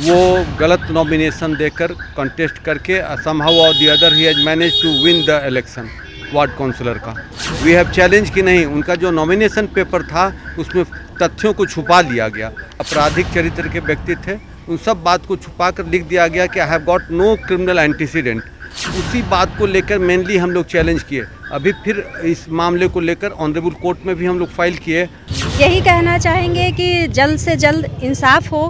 वो गलत नॉमिनेशन देकर कंटेस्ट करके समहाउ और the other he has manage to win the election ward councillor का। वी हैव चैलेंज कि नहीं, उनका जो नॉमिनेशन पेपर था उसमें तथ्यों को छुपा लिया गया। आपराधिक चरित्र के व्यक्ति थे, उन सब बात को छुपा कर लिख दिया गया कि I have got no criminal antecedent. उसी बात को लेकर मेनली हम लोग चैलेंज किए। अभी फिर इस मामले को लेकर ऑनरेबल कोर्ट में भी हम लोग फाइल किए। यही कहना चाहेंगे कि जल्द से जल्द इंसाफ हो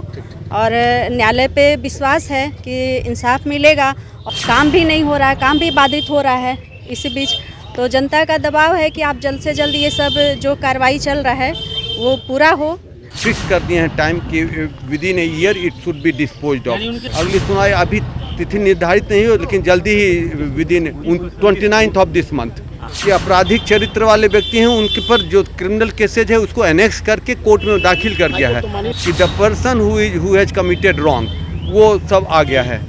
और न्यायालय पे विश्वास है कि इंसाफ मिलेगा। और काम भी नहीं हो रहा है, काम भी बाधित हो रहा है। इसी बीच तो जनता का दबाव है कि आप जल्द से जल्द ये सब जो कार्रवाई चल रहा है वो पूरा हो। फिक्स कर दिए हैं टाइम कि within a year it should be disposed of. अगली सुनवाई अभी तिथि निर्धारित नहीं हो, लेकिन जल्दी ही within 29 of this month. कि आपराधिक चरित्र वाले व्यक्ति हैं, उनके पर जो क्रिमिनल केसेज है उसको एनेक्स करके कोर्ट में दाखिल कर दिया है कि the person who has committed wrong, वो सब आ गया है।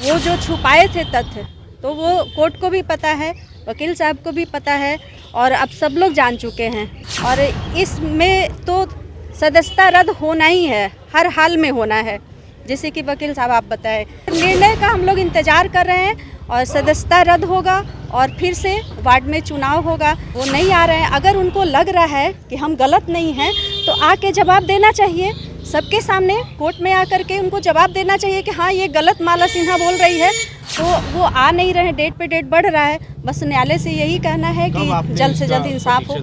वो जो छुपाए थे तथ्य तो वो कोर्ट को भी पता है, वकील साहब को भी पता है और अब सब लोग जान चुके हैं। और इसमें तो सदस्यता रद्द होना ही है, हर हाल में होना है, जैसे कि वकील साहब आप बताएं। निर्णय का हम लोग इंतजार कर रहे हैं और सदस्यता रद्द होगा और फिर से वार्ड में चुनाव होगा। वो नहीं आ रहे हैं, अगर उनको लग रहा है कि हम गलत नहीं हैं तो आके जवाब देना चाहिए सबके सामने, कोर्ट में आकर के उनको जवाब देना चाहिए कि हाँ ये गलत माला सिन्हा बोल रही है। तो वो आ नहीं रहे, डेट पे डेट बढ़ रहा है। बस न्यायालय से यही कहना है कि जल्द से जल्द इंसाफ हो।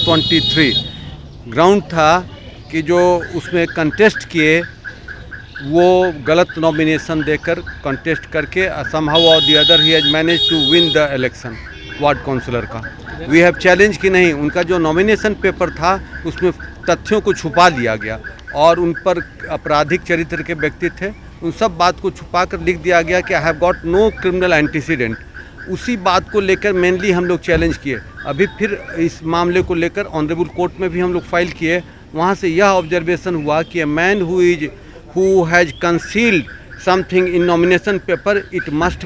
23 ग्राउंड था कि जो उसमें कंटेस्ट किए वो गलत नॉमिनेशन देकर कंटेस्ट करके समहाउ और the other he has manage to win the election ward councillor का। वी हैव चैलेंज कि नहीं, उनका जो नॉमिनेशन पेपर था उसमें तथ्यों को छुपा लिया गया और उन पर आपराधिक चरित्र के व्यक्ति थे, उन सब बात को छुपा कर लिख दिया गया कि I have got no criminal antecedent. उसी बात को लेकर मेनली हम लोग चैलेंज किए। अभी फिर इस मामले को लेकर ऑनरेबल कोर्ट में भी हम लोग फाइल किए। वहाँ से यह ऑब्जर्वेशन हुआ कि a man who has concealed something in nomination paper, he must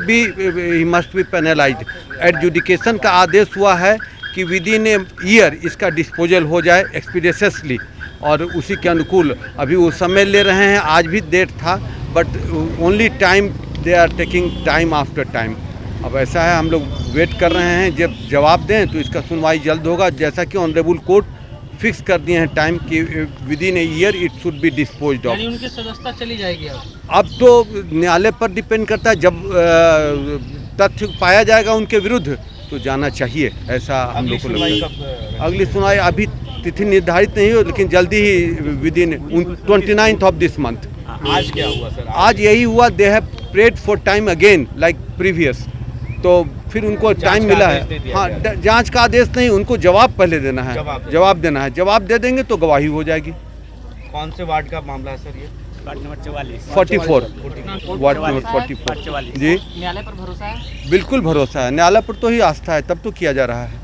be penalized. Adjudication का आदेश हुआ है कि within a year इसका डिस्पोजल हो जाए एक्सपीडियसली, और उसी के अनुकूल अभी वो समय ले रहे हैं। आज भी डेट था, but only time they are taking time after time. अब ऐसा है, हम लोग वेट कर रहे हैं, जब जवाब दें तो इसका सुनवाई जल्द होगा। जैसा कि ऑनरेबल कोर्ट फिक्स कर दिए हैं टाइम कि within a year it should be disposed of. उनकी सदस्यता चली जाएगी अब तो न्यायालय पर डिपेंड करता है, जब तथ्य पाया जाएगा उनके विरुद्ध तो जाना चाहिए, ऐसा हम लोग को लगता है। अगली सुनवाई अभी तिथि निर्धारित नहीं हो, लेकिन जल्दी ही within 29 of this month. आज क्या हुआ सर? आज यही हुआ, they have prayed for time again like previous. तो फिर उनको टाइम मिला है। हाँ, जांच का आदेश नहीं, उनको जवाब पहले देना है, जवाब देना है। जवाब दे देंगे तो गवाही हो जाएगी। कौन से वार्ड का मामला है सर ये? वार्ड नंबर 44 वार्ड नंबर 44 जी। न्यायालय पर भरोसा है? बिल्कुल भरोसा है, न्यायालय पर तो ही आस्था है, तब तो किया जा रहा है।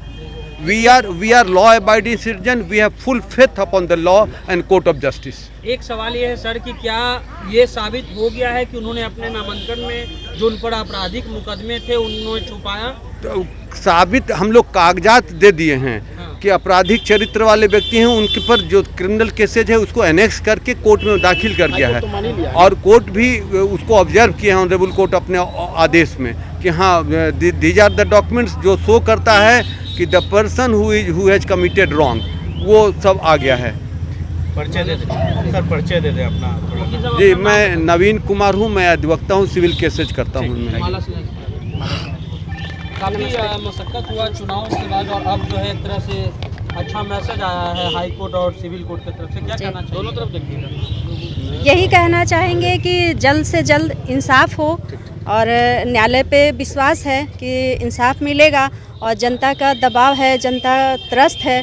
We are law abiding citizen, we have full faith upon the law and court of justice. एक सवाल ये है सर कि क्या ये साबित हो गया है कि उन्होंने अपने नामांकन में जो उन पर आपराधिक मुकदमे थे उन्होंने छुपाया? तो साबित हम लोग कागजात दे दिए हैं कि आपराधिक चरित्र वाले व्यक्ति हैं, उनके पर जो क्रिमिनल केसेज है उसको एनेक्स करके कोर्ट में दाखिल कर दिया है। और कोर्ट भी उसको ऑब्जर्व किया है, ऑनरेबल कोर्ट अपने आदेश में कि हाँ दीज आर द डॉक्यूमेंट्स जो शो करता है कि the person who has committed wrong, वो सब आ गया है। परिचय दे दे सर, परिचय दे दे अपना। जी, मैं नवीन कुमार हूँ, मैं अधिवक्ता हूँ, सिविल केसेज करता हूँ। काफ़ी मशक्कत हुआ चुनाव के बाद और अब जो है एक तरह से अच्छा मैसेज आया है हाई कोर्ट और सिविल कोर्ट की तरफ से, क्या कहना चाहिए? दोनों तरफ देखिएगा। यही कहना चाहेंगे कि जल्द से जल्द इंसाफ हो और न्यायालय पे विश्वास है कि इंसाफ मिलेगा। और जनता का दबाव है, जनता त्रस्त है,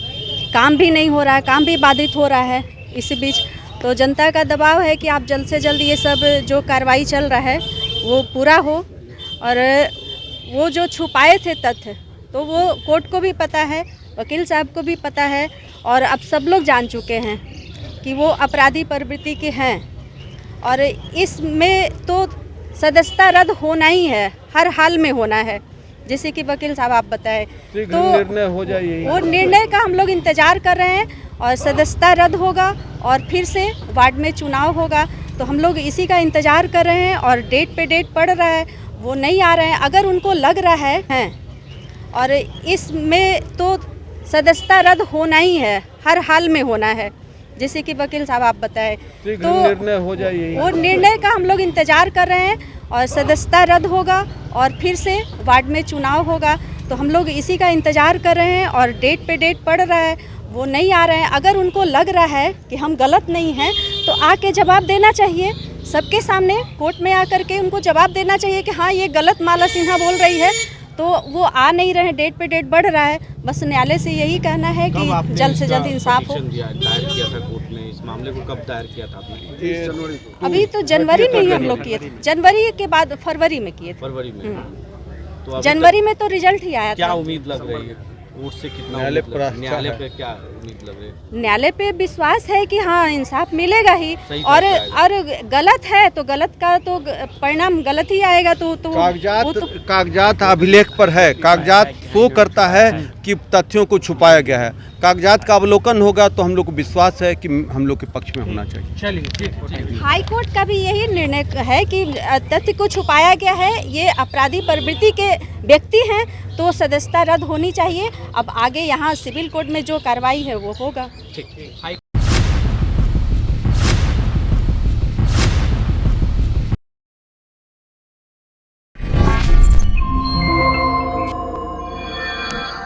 काम भी नहीं हो रहा है, काम भी बाधित हो रहा है। इसी बीच तो जनता का दबाव है कि आप जल्द से जल्द ये सब जो कार्रवाई चल रहा है वो पूरा हो। और वो जो छुपाए थे तथ्य तो वो कोर्ट को भी पता है, वकील साहब को भी पता है और अब सब लोग जान चुके हैं कि वो अपराधी प्रवृत्ति के हैं। और इसमें तो सदस्यता रद्द होना ही है, हर हाल में होना है, जैसे कि वकील साहब आप बताएं। तो निर्णय हो जाए, वो निर्णय का हम लोग इंतजार कर रहे हैं और सदस्यता रद्द होगा और फिर से वार्ड में चुनाव होगा। तो हम लोग इसी का इंतज़ार कर रहे हैं और डेट पे डेट पड़ रहा है, वो नहीं आ रहे हैं। अगर उनको लग रहा है और इसमें तो सदस्यता रद्द होना ही है, हर हाल में होना है, जैसे कि वकील साहब आप बताएं, तो निर्णय हो जाए यही। वो निर्णय का हम लोग इंतज़ार कर रहे हैं और सदस्यता रद्द होगा और फिर से वार्ड में चुनाव होगा। तो हम लोग इसी का इंतज़ार कर रहे हैं और डेट पे डेट पड़ रहा है, वो नहीं आ रहे हैं। अगर उनको लग रहा है कि हम गलत नहीं हैं तो आके जवाब देना चाहिए, सबके सामने कोर्ट में आकर के उनको जवाब देना चाहिए कि हाँ ये गलत माला सिन्हा बोल रही है। तो वो आ नहीं रहे, डेट पे डेट बढ़ रहा है। बस न्यायालय से यही कहना है कि जल्द से जल्द इंसाफ हो। दायर किया था कोर्ट में, इस मामले को कब दायर किया था आपने? अभी तो जनवरी में ही हम लोग किए थे, जनवरी के बाद फरवरी में किए थे। फरवरी में। तो अभी जनवरी में तो रिजल्ट ही आया क्या था। उम्मीद लग रही है कोर्ट से? कितना न्यायालय उम्मीद लग रहा है? पर न्यायालय पे क्या उम्मीद लग रही है? न्यायालय पे विश्वास है कि हाँ इंसाफ मिलेगा ही, सही और फैसला और गलत है तो गलत का तो परिणाम गलत ही आएगा। तो कागजात अभिलेख पर है, कागजात शो करता है कि तथ्यों को छुपाया गया है। कागजात का अवलोकन होगा तो हम लोग को विश्वास है कि हम लोग के पक्ष में होना चाहिए। चलिए ठीक। हाई कोर्ट का भी यही निर्णय है कि तथ्य को छुपाया गया है, ये अपराधी प्रवृत्ति के व्यक्ति हैं, तो सदस्यता रद्द होनी चाहिए। अब आगे यहाँ सिविल कोर्ट में जो कार्रवाई है वो होगा। ठीक।